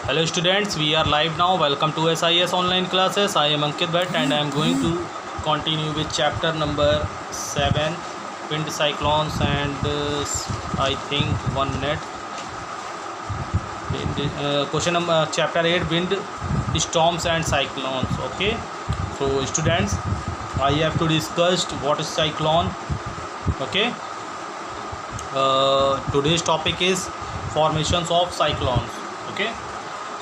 Hello students, we are live now. Welcome to SIS online classes. I am Ankit Bhatt and I am going to continue with chapter number 7, wind cyclones, and I think 1 minute. Question number chapter 8, wind storms and cyclones. Okay, so students, I have to discuss what is cyclone. Okay, today's topic is formations of cyclones. Okay,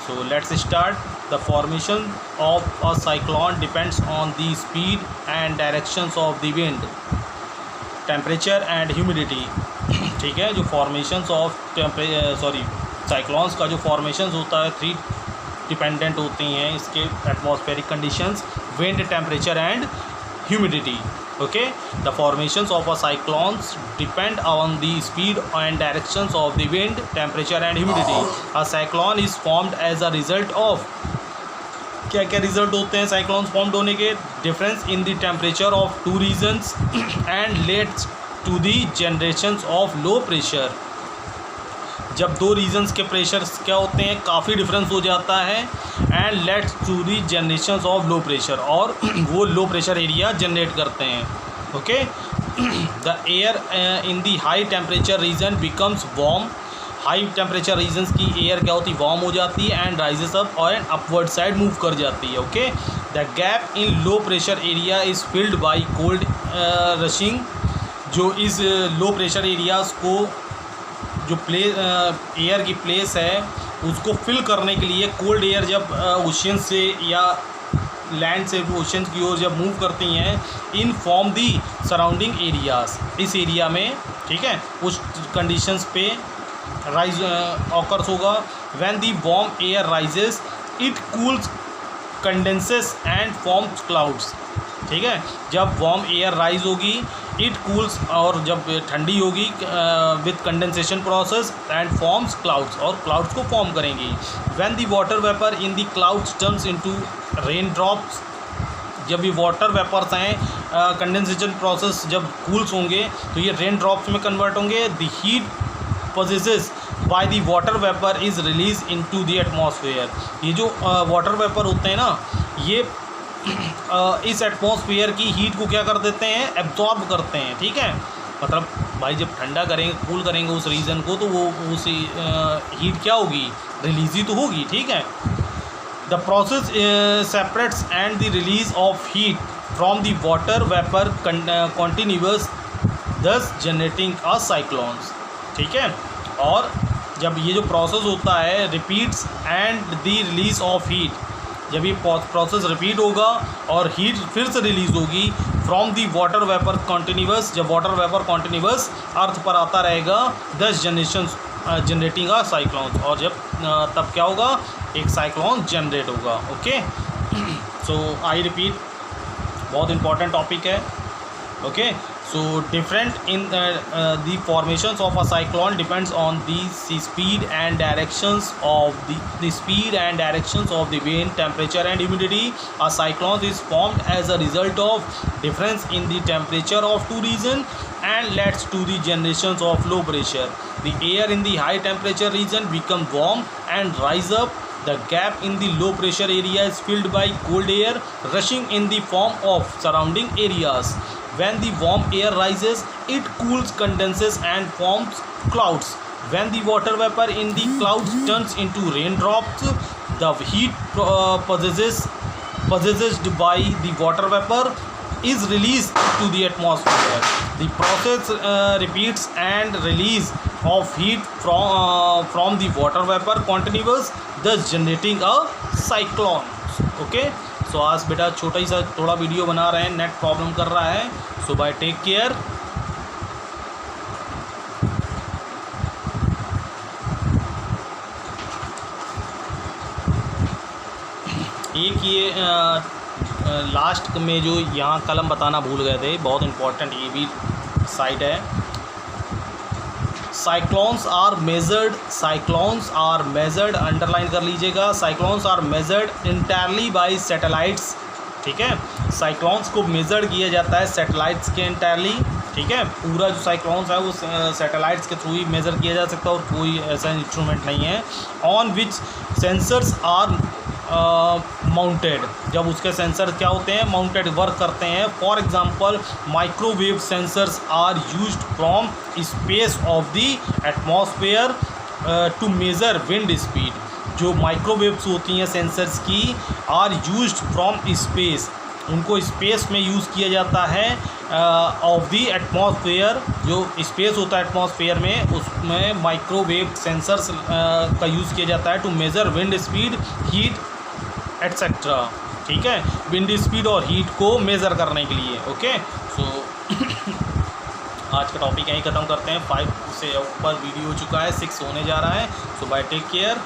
so let's start. The formation of a cyclone depends on the speed and directions of the wind, temperature and humidity. ठीक है, जो formations of cyclones का जो formations होता है 3 dependent होती हैं इसके atmospheric conditions, wind, temperature and humidity. Okay, the formations of a cyclones depend on the speed and directions of the wind, temperature and humidity. A cyclone is formed as a result of क्या क्या result होते हैं cyclones formed होने के? Difference in the temperature of 2 regions and leads to the generations of low pressure. जब 2 regions के pressures क्या होते हैं, काफ़ी डिफरेंस हो जाता है, and lets to the generations of low pressure, और वो लो प्रेशर एरिया जनरेट करते हैं. Okay, the air in the high temperature region becomes warm. High temperature regions की एयर क्या होती है, वार्म हो जाती है, एंड राइजेस अप और एंड अपवर्ड साइड मूव कर जाती है. Okay, the gap in low pressure area is filled by cold rushing. जो इस लो प्रेशर एरियाज़ को जो एयर की प्लेस है उसको फिल करने के लिए कोल्ड एयर जब ओशन से या लैंड से ओशन की ओर जब मूव करती हैं, in form the surrounding areas. इस एरिया में, ठीक है, उस कंडीशंस पे राइज ऑकर्स होगा. When the warm air rises it cools condenses and forms clouds. ठीक है, जब वार्म एयर राइज होगी, इट कूल्स, और जब ठंडी होगी with condensation process and forms clouds, और क्लाउड्स को फॉर्म करेंगी. When the water vapour in the clouds turns into rain drops. जब ये वाटर वेपर्स हैं, कंडेंसेशन प्रोसेस जब कूल्स होंगे तो ये रेन ड्रॉप्स में कन्वर्ट होंगे. The heat possesses by the water vapour is release into the atmosphere. ये जो वाटर वेपर होते हैं ना, ये इस एटमॉस्फेयर की हीट को क्या कर देते हैं, एब्जॉर्ब करते हैं. ठीक है, मतलब भाई जब ठंडा करेंगे, कूल करेंगे उस रीजन को, तो वो उस हीट क्या होगी, रिलीज ही तो होगी. ठीक है, the process separates and the release of heat from the water vapour continuous, दस जनरेटिंग अ साइक्लोन्स. ठीक है, और जब ये जो प्रोसेस होता है repeats and the release of heat, जब ये प्रोसेस रिपीट होगा और हीट फिर से रिलीज़ होगी from the water vapour continuous, जब वाटर वेपर कॉन्टिन्यूअस अर्थ पर आता रहेगा, 10 जनरेशंस जनरेटिंग आ साइक्लोन, और जब तब क्या होगा, एक साइक्लोन जनरेट होगा. ओके, सो आई रिपीट, बहुत इंपॉर्टेंट टॉपिक है. Okay, so different in the formations of a cyclone depends on the speed and directions of the speed and directions of the wind, temperature and humidity. A cyclone is formed as a result of difference in the temperature of 2 regions and leads to the generations of low pressure. The air in the high temperature region become warm and rise up. The gap in the low pressure area is filled by cold air rushing in the form of surrounding areas. When the warm air rises, it cools, condenses and forms clouds. When the water vapor in the clouds turns into raindrops, the heat possessed by the water vapor is released to the atmosphere. The process repeats and release of heat from the water vapor continues, thus generating a cyclone. Okay, सो आज बेटा छोटा ही सा थोड़ा video बना रहे हैं, net problem कर रहा है. सो बाय, टेक केयर. एक ये लास्ट में जो यहाँ कलम बताना भूल गए थे, बहुत इंपॉर्टेंट ये भी साइड है. साइक्लोन्स आर मेजर्ड, अंडरलाइन कर लीजिएगा. Cyclones are measured entirely by satellites. ठीक है, साइक्लोन्स को मेजर किया जाता है सैटेलाइट्स के इंटायरली. ठीक है। पूरा जो साइक्लोन्स है वो सैटेलाइट्स के थ्रू ही मेज़र किया जा सकता है और कोई ऐसा इंस्ट्रूमेंट नहीं है। On which sensors are mounted, जब उसके सेंसर क्या होते हैं, माउंटेड वर्क करते हैं। For example microwave sensors are used from space of the atmosphere to measure wind speed. जो माइक्रोवेव्स होती हैं सेंसर्स की, आर यूज्ड फ्रॉम स्पेस, उनको स्पेस में यूज़ किया जाता है ऑफ द एटमॉस्फेयर। जो स्पेस होता है एटमॉस्फेयर में, उसमें माइक्रोवेव सेंसर्स का यूज़ किया जाता है to measure wind speed, heat etcetera. ठीक है, विंड स्पीड और हीट को मेज़र करने के लिए। ओके, सो आज का टॉपिक यहीं ख़त्म करते हैं। 5 से ऊपर वीडियो हो चुका है, 6 होने जा रहा है। सो बाय, टेक केयर।